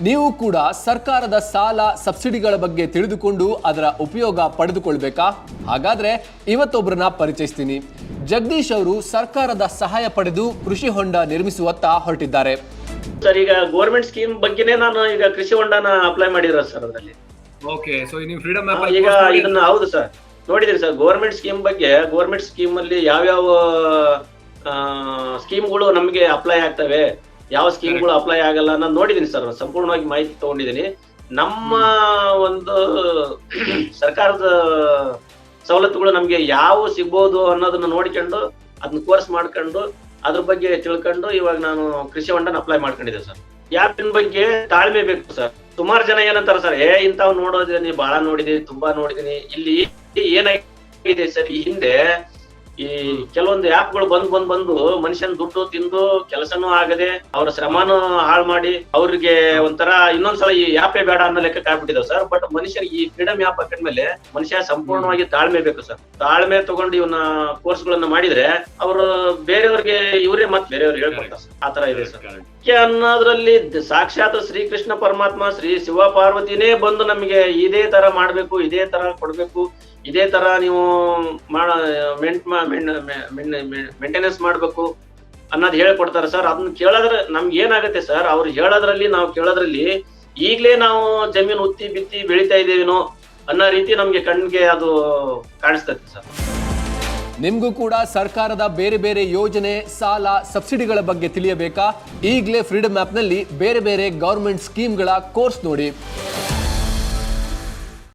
ನೀವು ಕೂಡ ಸರ್ಕಾರದ ಸಾಲ ಸಬ್ಸಿಡಿಗಳ ಬಗ್ಗೆ ತಿಳಿದುಕೊಂಡು ಅದರ ಉಪಯೋಗ ಪಡೆದುಕೊಳ್ಬೇಕಾ? ಹಾಗಾದ್ರೆ ಇವತ್ತೊಬ್ಬರನ್ನ ಪರಿಚಯಿಸ್ತೀನಿ. ಜಗದೀಶ್ ಅವರು ಸರ್ಕಾರದ ಸಹಾಯ ಪಡೆದು ಕೃಷಿ ಹೊಂಡ ನಿರ್ಮಿಸುವತ್ತ ಹೊರಟಿದ್ದಾರೆ. ಸರ್, ಈಗ ಗೌರ್ಮೆಂಟ್ ಸ್ಕೀಮ್ ಬಗ್ಗೆನೇ ನಾನು ಈಗ ಕೃಷಿ ಹೊಂಡನ ಅಪ್ಲೈ ಮಾಡಿರೋ ಸರ್. ಅದರಲ್ಲಿ ಓಕೆ, ಸೊ ನೀವು ಫ್ರೀಡಮ್ ಆಪ್ ಈಗ ಇದನ್ನ ಹೌದು ಸರ್ ನೋಡಿದ್ರಿ ಸರ್. ಗೌರ್ಮೆಂಟ್ ಸ್ಕೀಮ್ ಬಗ್ಗೆ, ಗೌರ್ಮೆಂಟ್ ಸ್ಕೀಮ್ ಅಲ್ಲಿ ಯಾವ್ಯಾವ ಸ್ಕೀಮ್ಗಳು ನಮಗೆ ಅಪ್ಲೈ ಆಗ್ತವೆ, ಯಾವ ಸ್ಕೀಮ್ಗಳು ಅಪ್ಲೈ ಆಗಲ್ಲ ನಾನು ನೋಡಿದೀನಿ ಸರ್. ಸಂಪೂರ್ಣವಾಗಿ ಮಾಹಿತಿ ತಗೊಂಡಿದ್ದೀನಿ. ನಮ್ಮ ಒಂದು ಸರ್ಕಾರದ ಸವಲತ್ತುಗಳು ನಮ್ಗೆ ಯಾವ ಸಿಗ್ಬೋದು ಅನ್ನೋದನ್ನ ನೋಡ್ಕೊಂಡು ಅದನ್ನ ಕೋರ್ಸ್ ಮಾಡ್ಕೊಂಡು ಅದ್ರ ಬಗ್ಗೆ ತಿಳ್ಕೊಂಡು ಇವಾಗ ನಾನು ಕೃಷಿ ಹೊಂಡನ ಅಪ್ಲೈ ಮಾಡ್ಕೊಂಡಿದ್ದೆ ಸರ್. ಯಾಪಿನ ಬಗ್ಗೆ ತಾಳ್ಮೆ ಬೇಕು ಸರ್. ಸುಮಾರು ಜನ ಏನಂತಾರ ಸರ್, ಇಂತಾವ್ ನೋಡೋದಿನಿ, ಬಹಳ ನೋಡಿದೀನಿ, ತುಂಬಾ ನೋಡಿದೀನಿ. ಇಲ್ಲಿ ಏನಾಗಿದೆ ಸರ್, ಈ ಹಿಂದೆ ಈ ಕೆಲವೊಂದು ಆ್ಯಪ್ಗಳು ಬಂದು ಮನುಷ್ಯನ್ ದುಡ್ಡು ತಿಂದು ಕೆಲಸನೂ ಆಗದೆ ಅವ್ರ ಶ್ರಮನೂ ಹಾಳು ಮಾಡಿ ಅವ್ರಿಗೆ ಒಂಥರ ಇನ್ನೊಂದ್ಸಲ ಈ ಆ್ಯಪೇ ಬೇಡ ಅನ್ನೋ ಲೆಕ್ಕಕ್ಕೆ ಆಗ್ಬಿಟ್ಟಿದಾವ್ ಸರ್. ಬಟ್ ಮನುಷ್ಯರಿಗೆ ಈ ಫ್ರೀಡಮ್ ಆ್ಯಪ್ ಹಾಕಿದ್ಮೇಲೆ ಮನುಷ್ಯ ಸಂಪೂರ್ಣವಾಗಿ ತಾಳ್ಮೆ ಬೇಕು ಸರ್. ತಾಳ್ಮೆ ತಗೊಂಡು ಇವನ್ನ ಕೋರ್ಸ್ ಗಳನ್ನ ಮಾಡಿದ್ರೆ ಅವರು ಬೇರೆಯವ್ರಿಗೆ ಇವರೇ ಮತ್ತೆ ಬೇರೆಯವ್ರಿಗೆ ಹೇಳ್ಕೊಡ್ತಾರೆ ಸರ್. ಆತರ ಇದೆ ಸರ್. ಅನ್ನೋದ್ರಲ್ಲಿ ಸಾಕ್ಷಾತ್ ಶ್ರೀಕೃಷ್ಣ ಪರಮಾತ್ಮ, ಶ್ರೀ ಶಿವ ಪಾರ್ವತಿನೇ ಬಂದು ನಮಗೆ ಇದೇ ತರ ಮಾಡ್ಬೇಕು, ಇದೇ ತರ ಕೊಡ್ಬೇಕು, ಇದೇ ತರ ನೀವು ಮೇಂಟೆನೆನ್ಸ್ ಮಾಡ್ಬೇಕು ಅನ್ನೋದು ಹೇಳ್ಕೊಡ್ತಾರೆ ಸರ್. ಅದನ್ನ ಕೇಳೋದ್ರ ನಮ್ಗೆ ಏನಾಗುತ್ತೆ ಸರ್, ಅವ್ರು ಹೇಳೋದ್ರಲ್ಲಿ ನಾವು ಕೇಳೋದ್ರಲ್ಲಿ ಈಗ್ಲೇ ನಾವು ಜಮೀನು ಉತ್ತಿ ಬಿತ್ತಿ ಬೆಳಿತಾ ಇದೇವೇನೋ ಅನ್ನೋ ರೀತಿ ನಮ್ಗೆ ಕಣ್ಣಿಗೆ ಅದು ಕಾಣಿಸ್ತದೆ ಸರ್. ನಿಮ್ಗೂ ಕೂಡ ಸರ್ಕಾರದ ಬೇರೆ ಬೇರೆ ಯೋಜನೆ, ಸಾಲ, ಸಬ್ಸಿಡಿಗಳ ಬಗ್ಗೆ ತಿಳಿಯಬೇಕಾ? ಈಗಲೇ ಫ್ರೀಡಮ್ ಆ್ಯಪ್ನಲ್ಲಿ ಬೇರೆ ಬೇರೆ ಗೌರ್ಮೆಂಟ್ ಸ್ಕೀಮ್ಗಳ ಕೋರ್ಸ್ ನೋಡಿ.